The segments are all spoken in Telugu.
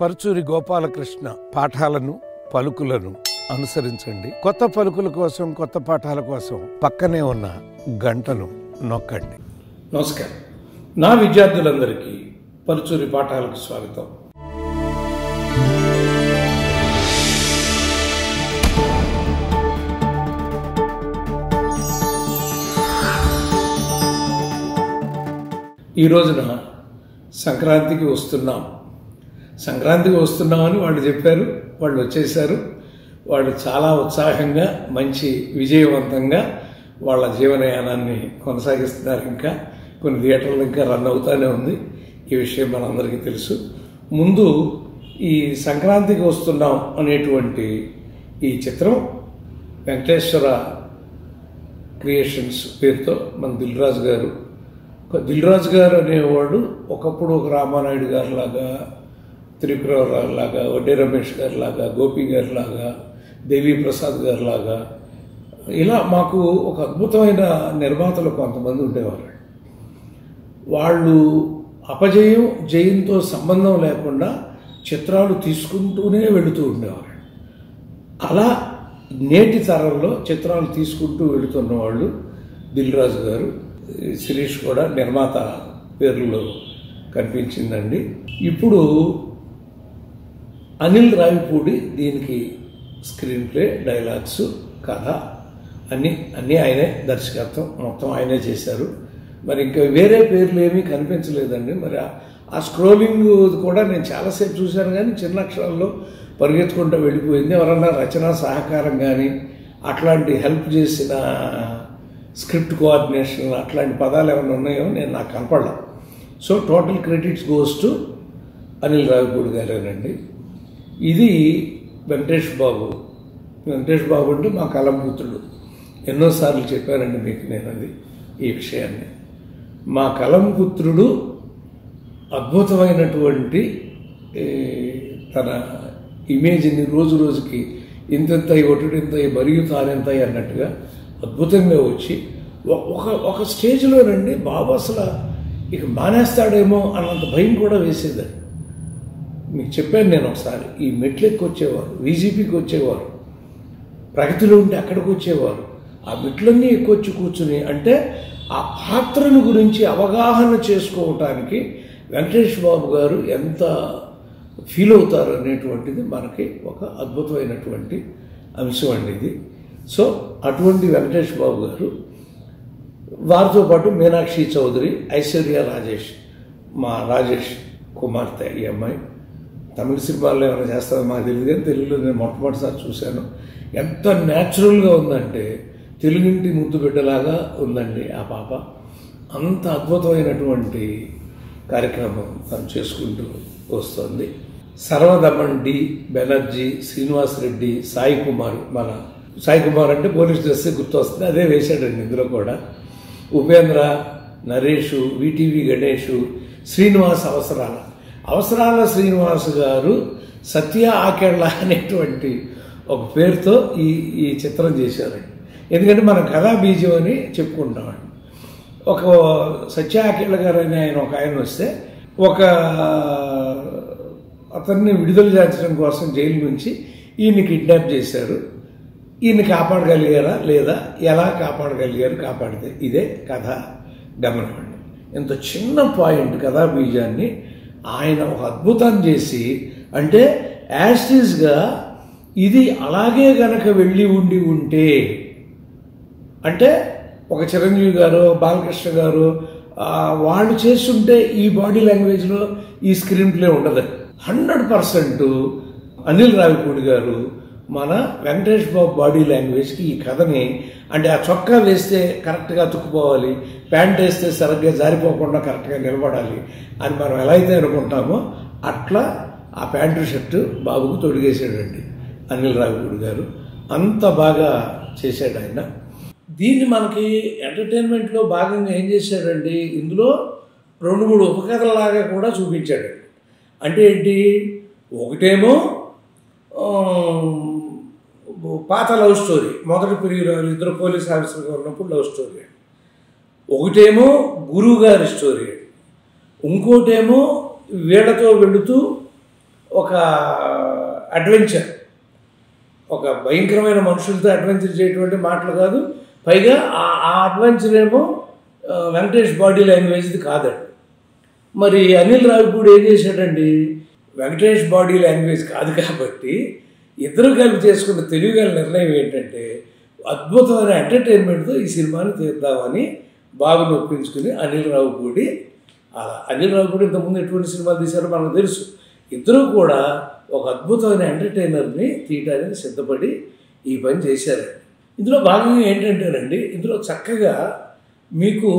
పరుచూరి గోపాలకృష్ణ పాఠాలను పలుకులను అనుసరించండి. కొత్త పలుకుల కోసం, కొత్త పాఠాల కోసం పక్కనే ఉన్న గంటను నొక్కండి. నమస్కారం. నా విద్యార్థులందరికీ పరుచూరి పాఠాలకు స్వాగతం. ఈ రోజున సంక్రాంతికి వస్తున్నామని వాళ్ళు చెప్పారు. వాళ్ళు వచ్చేసారు. వాళ్ళు చాలా ఉత్సాహంగా, మంచి విజయవంతంగా వాళ్ళ జీవనయానాన్ని కొనసాగిస్తున్నారు. ఇంకా కొన్ని థియేటర్లు ఇంకా రన్ అవుతూనే ఉంది. ఈ విషయం మనందరికీ తెలుసు. ముందు ఈ సంక్రాంతికి వస్తున్నాం అనేటువంటి ఈ చిత్రం వెంకటేశ్వర క్రియేషన్స్ పేరుతో మన దిల్ రాజు గారు అనేవాడు ఒకప్పుడు ఒక రామానాయుడు గారి లాగా, త్రిపురరావు లాగా, వడ్డే రమేష్ గారి లాగా, గోపి గారి లాగా, దేవి ప్రసాద్ గారి లాగా, ఇలా మాకు ఒక అద్భుతమైన నిర్మాతలు కొంతమంది ఉండేవారు. వాళ్ళు అపజయం జయంతో సంబంధం లేకుండా చిత్రాలు తీసుకుంటూనే వెళుతూ ఉండేవారు. అలా నేటి తరంలో చిత్రాలు తీసుకుంటూ వెళుతున్న వాళ్ళు దిల్ రాజు గారు. శిరీష్ కూడా నిర్మాత పేర్లలో కనిపించిందండి. ఇప్పుడు అనిల్ రావిపూడి దీనికి స్క్రీన్ ప్లే, డైలాగ్స్, కథ అన్నీ ఆయనే, దర్శకత్వం మొత్తం ఆయనే చేశారు. మరి ఇంకా వేరే పేర్లు ఏమీ కనిపించలేదండి. మరి ఆ స్క్రోలింగ్ కూడా నేను చాలాసేపు చూశాను, కానీ చిన్న అక్షరాల్లో పరిగెత్తుకుంటూ వెళ్ళిపోయింది. ఎవరన్నా రచనా సహకారం కానీ అట్లాంటి హెల్ప్ చేసిన స్క్రిప్ట్ కోఆర్డినేషన్ అట్లాంటి పదాలు ఏమైనా ఉన్నాయో నాకు కనపడలా. So total credits goes to Anil Ravipudi గారేనండి. ఇది వెంకటేష్ బాబు అంటే మా కలంపుత్రుడు. ఎన్నోసార్లు చెప్పానండి మీకు నేను ఈ విషయాన్ని. మా కలంపుత్రుడు అద్భుతమైనటువంటి తన ఇమేజ్ని రోజు రోజుకి ఇంతెంతయి ఒట్టుడింతయి మరియు తానెంతయి అన్నట్టుగా అద్భుతంగా వచ్చి ఒక స్టేజ్లోనండి బాబు అసలు ఇక మానేస్తాడేమో అన్నంత భయం కూడా వేసేదండి. మీకు చెప్పాను నేను ఒకసారి, ఈ మెట్లెక్కి వచ్చేవారు, వీజీపీకి వచ్చేవారు, ప్రగతిలో ఉంటే అక్కడికి వచ్చేవారు. ఆ మెట్లన్నీ ఎక్కువచ్చి కూర్చుని, అంటే ఆ పాత్రను గురించి అవగాహన చేసుకోవటానికి వెంకటేష్ బాబు గారు ఎంత ఫీల్ అవుతారు అనేటువంటిది మనకి ఒక అద్భుతమైనటువంటి అంశం అండి ఇది. సో అటువంటి వెంకటేష్ బాబు గారు, వారితో పాటు మీనాక్షి చౌదరి, ఐశ్వర్య రాజేష్, మా రాజేష్ కుమార్తె. ఈ అమ్మాయి తమిళ సినిమాల్లో ఏమైనా చేస్తుందో మాకు తెలియదు, కానీ తెలుగులో నేను మొట్టమొదటిసారి చూశాను. ఎంత న్యాచురల్గా ఉందంటే తెలుగింటి ముద్దు బిడ్డలాగా ఉందండి ఆ పాప. అంత అద్భుతమైనటువంటి కార్యక్రమం తను చేసుకుంటూ వస్తుంది. సర్వదమన్ డి బెనర్జీ, శ్రీనివాస్ రెడ్డి, సాయి కుమార్ అంటే పోలీస్ డ్రెస్ గుర్తొస్తుంది, అదే వేశాడండి ఇందులో కూడా. ఉపేంద్ర, నరేషు, విటీవీ గణేషు, శ్రీనివాస్ అవసరాల శ్రీనివాస్ గారు సత్య ఆకేళ్ల అనేటువంటి ఒక పేరుతో ఈ చిత్రం చేశారండి. ఎందుకంటే మనం కథా బీజం అని చెప్పుకుంటామండి. ఒక సత్య ఆకేళ్ల గారు అని ఆయన వస్తే అతన్ని విడుదల చేయించడం కోసం జైలు నుంచి ఈయన్ని కిడ్నాప్ చేశారు. ఈయన్ని కాపాడగలిగారా లేదా, ఎలా కాపాడితే ఇదే కథ గమనం అండి. ఎంత చిన్న పాయింట్ కథా బీజాన్ని ఆయన ఒక అద్భుతాన్ని చేసి, అంటే యాస్టీస్గా ఇది అలాగే గనక వెళ్ళి ఉంటే, అంటే ఒక చిరంజీవి గారు, బాలకృష్ణ గారు వాళ్ళు చేస్తుంటే ఈ బాడీ లాంగ్వేజ్లో ఈ స్క్రీన్ ప్లే ఉండదు. 100% అనిల్ రావిపూడి గారు మన వెంకటేష్ బాబు బాడీ లాంగ్వేజ్కి ఈ కథని, అంటే ఆ చొక్కా వేస్తే కరెక్ట్గా తుక్కుపోవాలి, ప్యాంట్ వేస్తే సరిగ్గా జారిపోకుండా కరెక్ట్గా నిలబడాలి అని మనం ఎలా అయితే అనుకుంటామో అట్లా ఆ ప్యాంటు షర్టు బాబుకు తొడిగేసాడండి అనిల్ రావిపూడి గారు. అంత బాగా చేశాడు ఆయన. దీన్ని మనకి ఎంటర్టైన్మెంట్లో భాగంగా ఏం చేశాడండి, ఇందులో 2-3 ఉపకథలాగా కూడా చూపించాడు. అంటే ఏంటి, ఒకటేమో పాత లవ్ స్టోరీ, మొదటి ప్రియురాలు, ఇద్దరు పోలీస్ ఆఫీసర్గా ఉన్నప్పుడు లవ్ స్టోరీ. ఒకటేమో గురువు గారి స్టోరీ, ఇంకోటేమో వీళ్ళతో వెళుతూ ఒక ఒక అడ్వెంచర్, ఒక భయంకరమైన మనుషులతో అడ్వెంచర్ చేయటువంటి మాటలు కాదు. పైగా ఆ అడ్వెంచర్ ఏమో వెంకటేష్ బాడీ లాంగ్వేజ్ది కాదండి. మరి అనిల్ రావిపూడి ఏం చేశాడండి, వెంకటేష్ బాడీ లాంగ్వేజ్ కాదు కాబట్టి ఇద్దరు కలిపి చేసుకున్న తెలివిగల నిర్ణయం ఏంటంటే అద్భుతమైన ఎంటర్టైన్మెంట్తో ఈ సినిమాని తీద్దామని బాబుని ఒప్పించుకుని అనిల్ రావిపూడి, అనిల్ రావిపూడి ఇంతకుముందు ఎటువంటి సినిమాలు తీశారో మనకు తెలుసు. ఇద్దరూ కూడా ఒక అద్భుతమైన ఎంటర్టైనర్ని తీయడానికి సిద్ధపడి ఈ పని చేశారండి. ఇందులో భాగంగా ఏంటంటేనండి, ఇందులో చక్కగా మీకు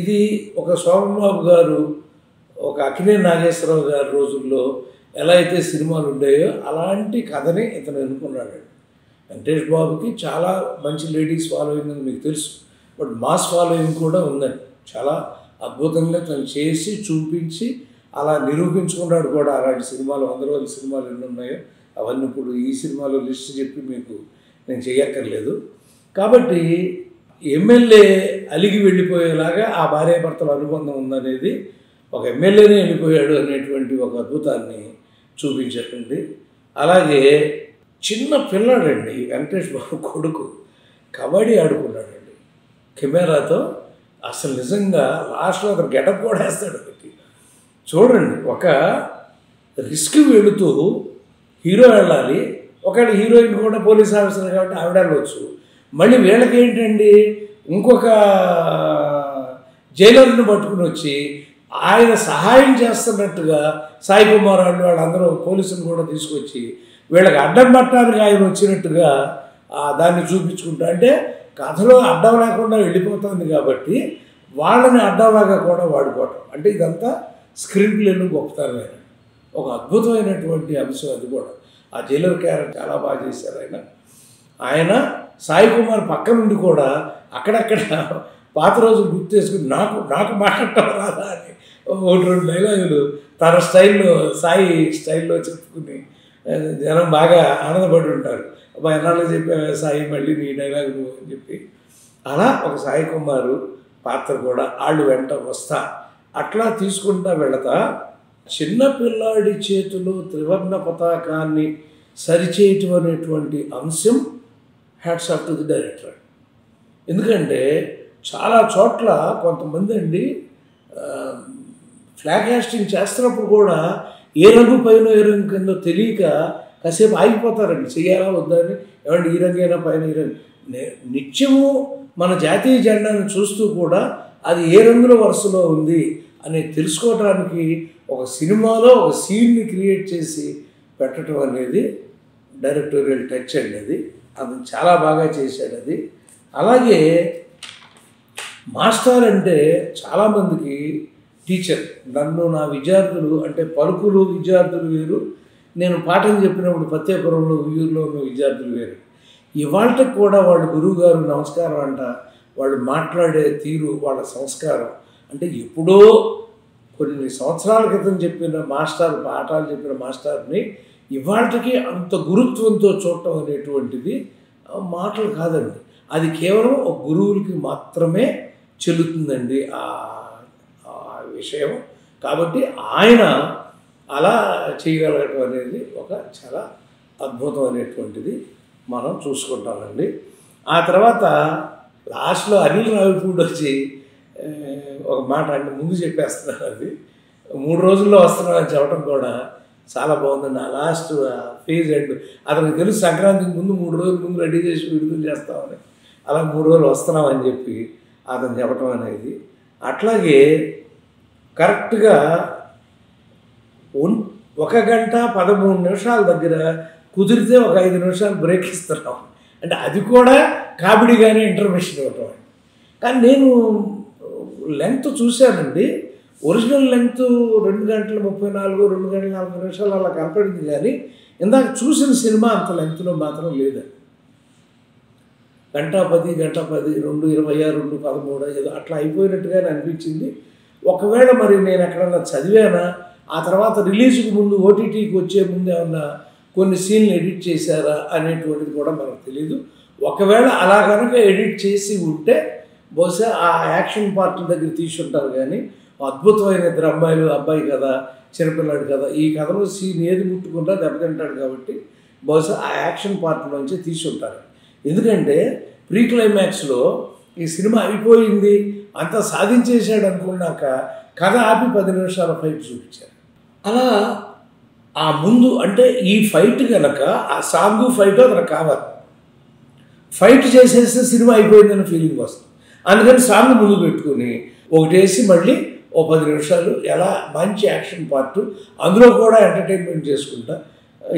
ఇది ఒక సోమబాబు గారు, ఒక అక్కినేని నాగేశ్వరరావు గారి రోజుల్లో ఎలా అయితే సినిమాలు ఉండేవో అలాంటి కథని ఇతను ఎన్నుకున్నాడు. వెంకటేష్ బాబుకి చాలా మంచి లేడీస్ ఫాలోయింగ్ అని మీకు తెలుసు, బట్ మాస్ ఫాలోయింగ్ కూడా ఉందండి. చాలా అద్భుతంగా తను చేసి చూపించి అలా నిరూపించుకున్నాడు కూడా. అలాంటి సినిమాలు 100 రోజుల సినిమాలు ఎన్ని ఉన్నాయో అవన్నీ ఇప్పుడు ఈ సినిమాలో లిస్ట్ చెప్పి మీకు నేను చేయక్కర్లేదు. కాబట్టి ఎమ్మెల్యే అలిగి వెళ్ళిపోయేలాగా ఆ భార్యాభర్తల అనుబంధం ఉందనేది, ఒక ఎమ్మెల్యేనే వెళ్ళిపోయాడు అనేటువంటి ఒక అద్భుతాన్ని చూపించకండి. అలాగే చిన్న పిల్లాడండి వెంకటేష్ బాబు కొడుకు కబడ్డీ ఆడుకున్నాడండి కెమెరాతో. అసలు నిజంగా లాస్ట్లో అతను గెటప్ కూడా వేస్తాడు. చూడండి, ఒక రిస్క్ వెళుతూ హీరో వెళ్ళాలి, ఒకవేళ హీరోయిన్ కూడా పోలీస్ ఆఫీసర్ కాబట్టి ఆవిడ వెళ్ళవచ్చు. మళ్ళీ వీళ్ళకి ఏంటండి, ఇంకొక జైలర్ని పట్టుకుని వచ్చి ఆయన సహాయం చేస్తున్నట్టుగా సాయి కుమార్ వాళ్ళందరూ పోలీసులు కూడా తీసుకొచ్చి వీళ్ళకి అడ్డం పట్టడానికి ఆయన వచ్చినట్టుగా దాన్ని చూపించుకుంటా, అంటే కథలో అడ్డం లేకుండా వెళ్ళిపోతుంది కాబట్టి వాళ్ళని అడ్డంలాగా కూడా వాడుకోవటం, అంటే ఇదంతా స్క్రీన్ ప్లేలో గొప్పతనమే. ఒక అద్భుతమైనటువంటి అంశం అది కూడా. ఆ జైలర్ క్యారెక్టర్ చాలా బాగా చేశారు ఆయన. సాయి కుమార్ పక్క నుండి కూడా అక్కడక్కడ పాత రోజులు గుర్తు చేసుకుని నాకు మాట్లాడటం రాదా అని 1-2 డైలాగులు తన స్టైల్లో, సాయి స్టైల్లో చెప్పుకుని జనం బాగా ఆనందపడి ఉంటారు. అబ్బా ఎన్నాళ్ళు చెప్పే సాయి మళ్ళీ నీ డైలాగ్ నువ్వు అని చెప్పి. అలా ఒక సాయి కుమారు పాత్ర కూడా వాళ్ళు వెంట వస్తా అట్లా తీసుకుంటా వెళతా చిన్నపిల్లాడి చేతిలో త్రివర్ణ పతాకాన్ని సరిచేయటం అనేటువంటి అంశం hats off to the director. ఎందుకంటే చాలా చోట్ల కొంతమంది అండి ఫ్లాగ్ హాస్టింగ్ చేస్తున్నప్పుడు కూడా ఏ రంగు పైన ఏ రంగు కిందో తెలియక కాసేపు ఆగిపోతారండి, చెయ్యాలా వద్దని. ఏమంటే ఈ రంగైనా పైన ఈ రంగు, నిత్యము మన జాతీయ జెండాను చూస్తూ కూడా అది ఏ రంగుల వరుసలో ఉంది అని తెలుసుకోవడానికి ఒక సినిమాలో ఒక సీన్ని క్రియేట్ చేసి పెట్టడం అనేది డైరెక్టోరియల్ టచ్ అండి. అది చాలా బాగా చేశాడు అది. అలాగే మాస్టర్ అంటే చాలామందికి టీచర్. నన్ను నా విద్యార్థులు అంటే పలుకులు విద్యార్థులు వేరు, నేను పాఠం చెప్పినప్పుడు ప్రత్యేకపురంలో ఊరిలో ఉన్న విద్యార్థులు వేరు. ఇవాళకి కూడా వాళ్ళు గురువుగారు నమస్కారం అంట, వాళ్ళు మాట్లాడే తీరు, వాళ్ళ సంస్కారం అంటే ఎప్పుడో కొన్ని సంవత్సరాల క్రితం చెప్పిన మాస్టర్, పాఠాలు చెప్పిన మాస్టర్ని ఇవాళకి అంత గురుత్వంతో చూడటం అనేటువంటిది మాటలు కాదండి. అది కేవలం ఒక గురువులకి మాత్రమే చెల్లుతుందండి ఆ విషయం. కాబట్టి ఆయన అలా చేయగలగటం అనేది ఒక చాలా అద్భుతమైనటువంటిది మనం చూసుకుంటామండి. ఆ తర్వాత లాస్ట్లో అనిల్ రావిపూడి వచ్చి ఒక మాట అంటే ముందు చెప్పేస్తున్నాను, అది 3 రోజుల్లో వస్తున్నామని చెప్పడం కూడా చాలా బాగుందండి. ఆ లాస్ట్ ఫేజ్ ఎండ్ అతనికి తెలుసు సంక్రాంతికి ముందు 3 రోజుల ముందు రెడీ చేసి విడుదల చేస్తామని, అలా 3 రోజులు వస్తున్నామని చెప్పి అతను చెప్పడం అనేది. అట్లాగే కరెక్ట్గా 1 గంట 13 నిమిషాల దగ్గర కుదిరితే ఒక 5 నిమిషాలు బ్రేక్ ఇస్తున్నాం, అంటే అది కూడా కామెడీగానే ఇంటర్మిషన్ ఇవ్వటం. కానీ నేను లెంత్ చూశానండి, ఒరిజినల్ లెంత్ 2 గంటల 34, 2 గంటల 40 నిమిషాలు అలా కనపడింది. కానీ ఇందాక చూసిన సినిమా అంత లెంత్లో మాత్రం లేదండి. 1:10, 1:10, 2:26, 2:13 ఏదో అట్లా అయిపోయినట్టుగానే అనిపించింది. ఒకవేళ మరి నేను ఎక్కడన్నా చదివానా, ఆ తర్వాత రిలీజ్కి ముందు ఓటీటీకి వచ్చే ముందు ఏమన్నా కొన్ని సీన్లు ఎడిట్ చేశారా అనేటువంటిది కూడా మనకు తెలియదు. ఒకవేళ అలా కనుక ఎడిట్ చేసి ఉంటే బహుశా ఆ యాక్షన్ పార్ట్ దగ్గర తీసుంటారు. కానీ అద్భుతమైన ఇద్దరు అమ్మాయిలు, అబ్బాయి కథ, చిన్నపిల్లాడు కథ, ఈ కథలో సీన్ ఏది ముట్టుకున్నా దెబ్బతింటాడు కాబట్టి బహుశా ఆ యాక్షన్ పార్ట్ నుంచి తీసుంటారు. ఎందుకంటే ప్రీ క్లైమాక్స్లో ఈ సినిమా అయిపోయింది అంతా సాధించేశాడు అనుకున్నాక కథ ఆపి 10 నిమిషాల ఫైట్ చూపించారు. అలా ఆ ముందు అంటే ఈ ఫైట్ కనుక ఆ సాంగు ఫైట్ అతనికి కావాలి, ఫైట్ చేసేస్తే సినిమా అయిపోయిందన్న ఫీలింగ్ వస్తుంది. అందుకని సాంగ్ ముందు పెట్టుకుని ఒకటేసి మళ్ళీ ఓ 10 నిమిషాలు ఎలా మంచి యాక్షన్ పార్ట్, అందులో కూడా ఎంటర్టైన్మెంట్ చేసుకుంటా,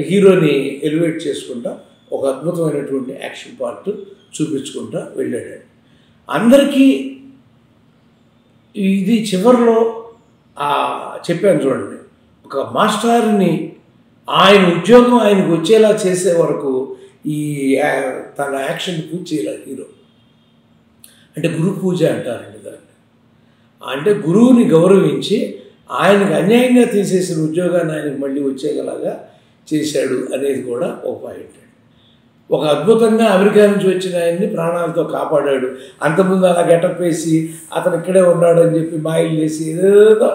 హీరోని ఎలివేట్ చేసుకుంటా ఒక అద్భుతమైనటువంటి యాక్షన్ పార్ట్ చూపించుకుంటా వెళ్ళాడు. అందరికీ ఇది చివరిలో చెప్పాను చూడండి, ఒక మాస్టర్ని ఆయన ఉద్యోగం ఆయనకు వచ్చేలా చేసే వరకు ఈ తన యాక్షన్ పూజ చేయాలి హీరో. అంటే గురు పూజ అంటారండి దాన్ని. అంటే గురువుని గౌరవించి ఆయనకు అన్యాయంగా తీసేసిన ఉద్యోగాన్ని ఆయనకు మళ్ళీ వచ్చేలాగా చేశాడు అనేది కూడా ఒక పాయింట్. ఒక అద్భుతంగా అమెరికా నుంచి వచ్చిన ఆయన్ని ప్రాణాలతో కాపాడాడు. అంతకుముందు అలా గెటప్ వేసి అతను ఇక్కడే ఉన్నాడు అని చెప్పి మాయలు చేసి ఏదో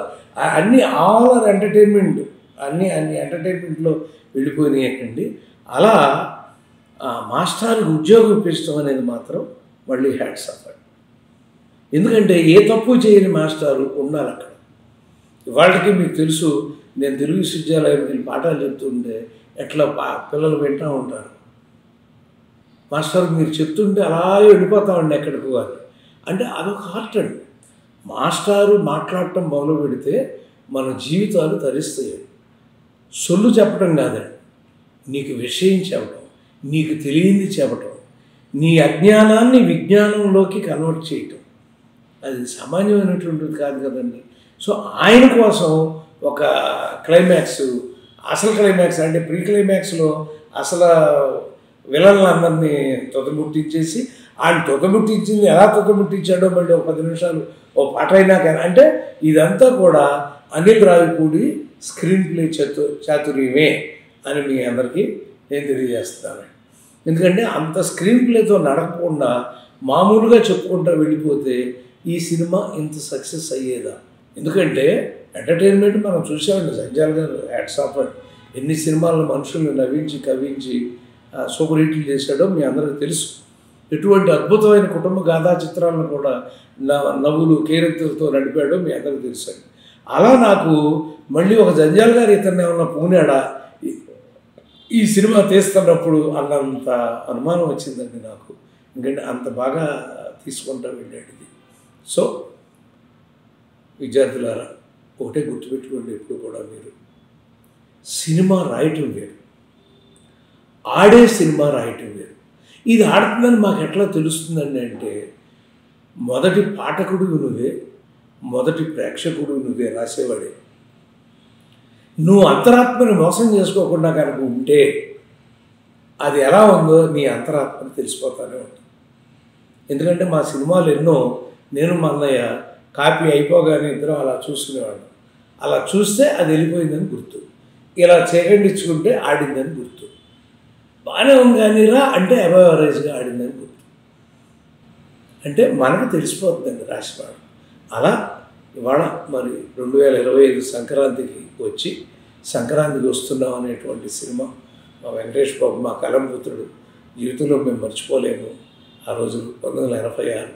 అన్నీ ఆల్ ఆర్ ఎంటర్టైన్మెంట్, అన్నీ ఎంటర్టైన్మెంట్లో వెళ్ళిపోయినాయండి. అలా మాస్టర్కి ఉద్యోగం ఇప్పించడం అనేది మాత్రం మళ్ళీ హ్యాట్స్ ఆఫ్. ఎందుకంటే ఏ తప్పు చేయని మాస్టారు ఉండాలి అక్కడ. ఇవాళకి మీకు తెలుసు, నేను తెలుగు విశ్వవిద్యాలయం పాఠాలు చెప్తుంటే ఎట్లా పిల్లలు వింటూ ఉంటారు. మాస్టర్ మీరు చెప్తుంటే అలాగే వెళ్ళిపోతామండి ఎక్కడికి అని. అంటే అదొక హార్ట్ అండి. మాస్టారు మాట్లాడటం మొదలు పెడితే మన జీవితాలు తరిస్తాయి. సొల్లు చెప్పడం కాదండి, నీకు విషయం చెప్పడం, నీకు తెలియంది చెప్పటం, నీ అజ్ఞానాన్ని విజ్ఞానంలోకి కన్వర్ట్ చేయటం, అది సామాన్యమైనటువంటిది కాదు కదండి. సో ఆయన కోసం ఒక క్లైమాక్స్, అసలు క్లైమాక్స్ అంటే ప్రీ క్లైమాక్స్లో అసలు విలన్లందరినీ తొదముట్టించేసి, ఆయన తొదముట్టించింది ఎలా తొదముట్టించాడో మళ్ళీ ఒక 10 నిమిషాలు ఓ పాట అయినా కానీ. అంటే ఇదంతా కూడా అనిల్ రావిపూడి స్క్రీన్ ప్లే చాతుర్యమే అని మీ అందరికీ నేను తెలియజేస్తున్నాను. ఎందుకంటే అంత స్క్రీన్ ప్లేతో నడకకుండా మామూలుగా చెప్పుకుంటూ వెళ్ళిపోతే ఈ సినిమా ఇంత సక్సెస్ అయ్యేదా? ఎందుకంటే ఎంటర్టైన్మెంట్ మనం చూసామండి. సంజయ్ గారు హ్యాట్స్ ఆఫ్ అండి, ఎన్ని సినిమాలను మనుషుల్ని నవ్వించి కవ్వించి సూపర్ హిట్లు చేశాడో మీ అందరికీ తెలుసు. ఎటువంటి అద్భుతమైన కుటుంబ గాథా చిత్రాలను కూడా నవ్వులు కేరెత్తులతో నడిపాడో మీ అందరికీ తెలుసు అండి. అలా నాకు మళ్ళీ ఒక జంజాల్ గారు ఇతన్ని ఏమన్నా పూనాడా ఈ సినిమా తీస్తున్నప్పుడు అన్నంత అనుమానం వచ్చిందండి నాకు. ఎందుకంటే అంత బాగా తీసుకుంటూ వెళ్ళాడు ఇది. సో విద్యార్థులారా, ఒకటే గుర్తుపెట్టుకోండి, ఎప్పుడు కూడా మీరు సినిమా రాయటం వేరు, ఆడే సినిమా రాయటం వేరు. ఇది ఆడుతుందని మాకు ఎట్లా తెలుస్తుందండి అంటే, మొదటి పాఠకుడు నువ్వే, మొదటి ప్రేక్షకుడు నువ్వే, రాసేవాడే. నువ్వు అంతరాత్మని మోసం చేసుకోకుండా కనుక ఉంటే అది ఎలా ఉందో నీ అంతరాత్మని తెలిసిపోతానే ఉంటుంది. ఎందుకంటే మా సినిమాలు ఎన్నో నేను మా అన్నయ్య కాపీ అయిపోగానే ఇద్దరం అలా చూసుకునేవాడు. అలా చూస్తే అది వెళ్ళిపోయిందని గుర్తు, ఇలా చేకండిచ్చుకుంటే ఆడిందని గుర్తు, బాగానే ఉంది కానీ రా అంటే అబవ్ యావరేజ్గా ఆడిందని గుర్తు. అంటే మనకు తెలిసిపోతుందండి రాసివాడు. అలా ఇవాళ మరి 2025 సంక్రాంతికి వచ్చి సంక్రాంతికి వస్తున్నాం అనేటువంటి సినిమా మా వెంకటేష్ బాబు, మా కలంపుత్రుడు, జీవితంలో మేము మర్చిపోలేము. ఆ రోజు 1986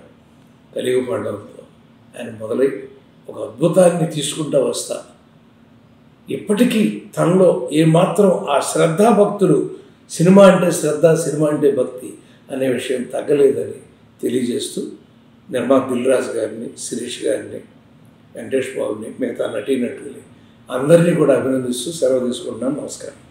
కలియుగ పండుగతో ఆయన మొదలై ఒక అద్భుతాన్ని తీసుకుంటూ వస్తా. ఇప్పటికీ తనలో ఏమాత్రం ఆ శ్రద్ధాభక్తులు, సినిమా అంటే శ్రద్ధ, సినిమా అంటే భక్తి అనే విషయం తగ్గలేదని తెలియజేస్తూ నిర్మాత దిల్రాజు గారిని, శిరీష్ గారిని, వెంకటేష్ బాబుని, మిగతా నటీనటుల్ని అందరినీ కూడా అభినందిస్తూ సెలవు తీసుకుంటున్నాను. నమస్కారం.